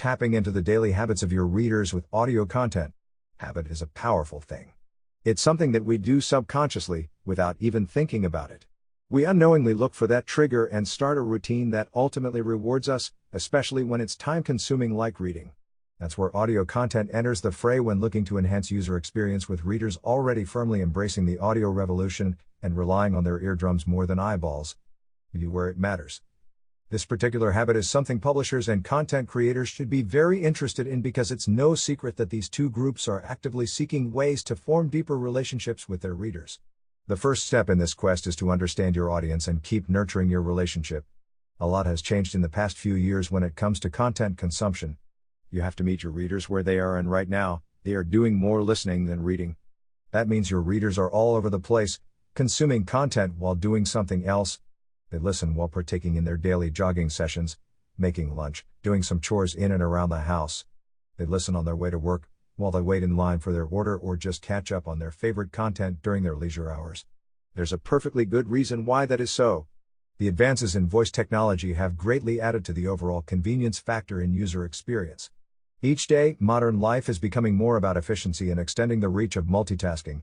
tapping into the daily habits of your readers with audio content. Habit is a powerful thing. It's something that we do subconsciously, without even thinking about it. We unknowingly look for that trigger and start a routine that ultimately rewards us, especially when it's time-consuming like reading. That's where audio content enters the fray when looking to enhance user experience with readers already firmly embracing the audio revolution and relying on their eardrums more than eyeballs. Where it matters. This particular habit is something publishers and content creators should be very interested in because it's no secret that these two groups are actively seeking ways to form deeper relationships with their readers. The first step in this quest is to understand your audience and keep nurturing your relationship. A lot has changed in the past few years when it comes to content consumption. You have to meet your readers where they are, and right now, they are doing more listening than reading. That means your readers are all over the place, consuming content while doing something else. They listen while partaking in their daily jogging sessions, making lunch, doing some chores in and around the house. They listen on their way to work, while they wait in line for their order or just catch up on their favorite content during their leisure hours. There's a perfectly good reason why that is so. The advances in voice technology have greatly added to the overall convenience factor in user experience. Each day, modern life is becoming more about efficiency and extending the reach of multitasking.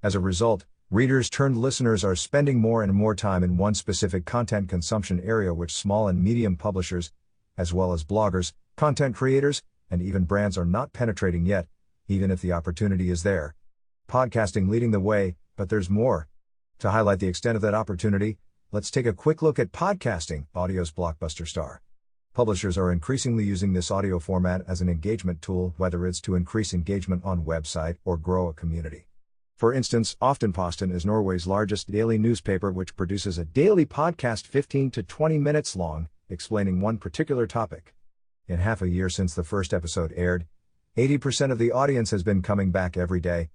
As a result, readers turned listeners are spending more and more time in one specific content consumption area, which small and medium publishers, as well as bloggers, content creators, and even brands are not penetrating yet, even if the opportunity is there. Podcasting leading the way, but there's more. To highlight the extent of that opportunity, let's take a quick look at podcasting, audio's blockbuster star. Publishers are increasingly using this audio format as an engagement tool, whether it's to increase engagement on website or grow a community. For instance, Aftenposten is Norway's largest daily newspaper, which produces a daily podcast 15 to 20 minutes long, explaining one particular topic. In half a year since the first episode aired, 80% of the audience has been coming back every day.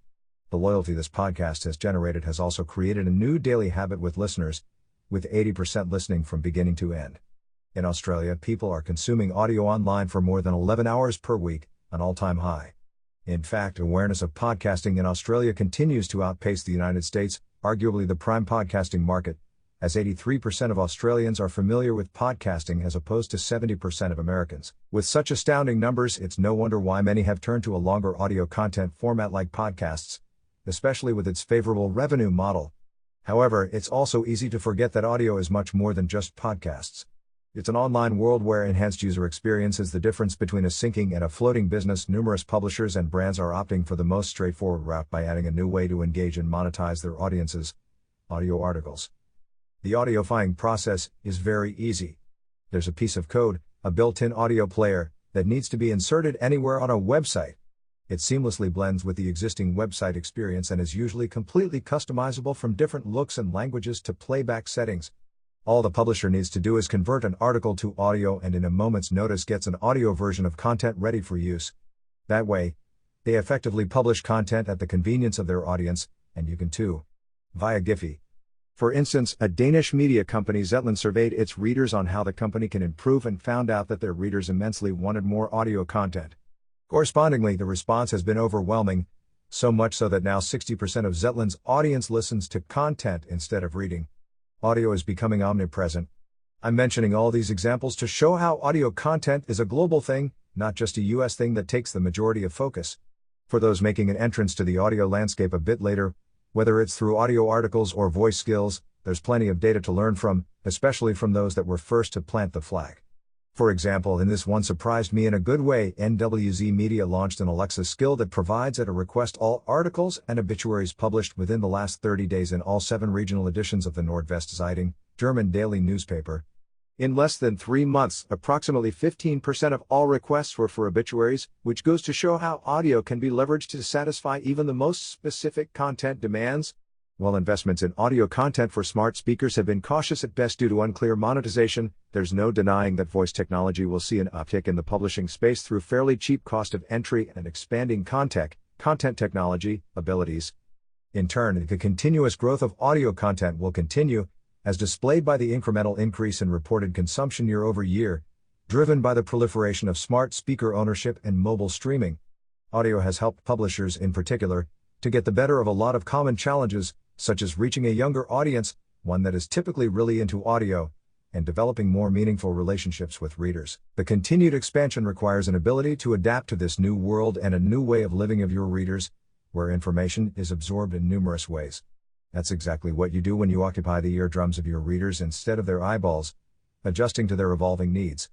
The loyalty this podcast has generated has also created a new daily habit with listeners, with 80% listening from beginning to end. In Australia, people are consuming audio online for more than 11 hours per week, an all-time high. In fact, awareness of podcasting in Australia continues to outpace the United States, arguably the prime podcasting market, as 83% of Australians are familiar with podcasting as opposed to 70% of Americans. With such astounding numbers, it's no wonder why many have turned to a longer audio content format like podcasts, especially with its favorable revenue model. However, it's also easy to forget that audio is much more than just podcasts. It's an online world where enhanced user experience is the difference between a sinking and a floating business. Numerous publishers and brands are opting for the most straightforward route by adding a new way to engage and monetize their audiences: audio articles. The audioifying process is very easy. There's a piece of code, a built-in audio player, that needs to be inserted anywhere on a website. It seamlessly blends with the existing website experience and is usually completely customizable from different looks and languages to playback settings. All the publisher needs to do is convert an article to audio and in a moment's notice gets an audio version of content ready for use. That way, they effectively publish content at the convenience of their audience, and you can too. Via Giphy. For instance, a Danish media company Zetland surveyed its readers on how the company can improve and found out that their readers immensely wanted more audio content. Correspondingly, the response has been overwhelming, so much so that now 60% of Zetland's audience listens to content instead of reading. Audio is becoming omnipresent. I'm mentioning all these examples to show how audio content is a global thing, not just a US thing that takes the majority of focus. For those making an entrance to the audio landscape a bit later, whether it's through audio articles or voice skills, there's plenty of data to learn from, especially from those that were first to plant the flag. For example, and this one surprised me in a good way, NWZ Media launched an Alexa skill that provides at a request all articles and obituaries published within the last 30 days in all 7 regional editions of the Nordwestzeitung, German daily newspaper. In less than 3 months, approximately 15% of all requests were for obituaries, which goes to show how audio can be leveraged to satisfy even the most specific content demands. While investments in audio content for smart speakers have been cautious at best due to unclear monetization, there's no denying that voice technology will see an uptick in the publishing space through fairly cheap cost of entry and expanding content technology abilities. In turn, the continuous growth of audio content will continue, as displayed by the incremental increase in reported consumption year over year, driven by the proliferation of smart speaker ownership and mobile streaming. Audio has helped publishers in particular to get the better of a lot of common challenges, such as reaching a younger audience, one that is typically really into audio, and developing more meaningful relationships with readers. The continued expansion requires an ability to adapt to this new world and a new way of living of your readers, where information is absorbed in numerous ways. That's exactly what you do when you occupy the eardrums of your readers instead of their eyeballs, adjusting to their evolving needs.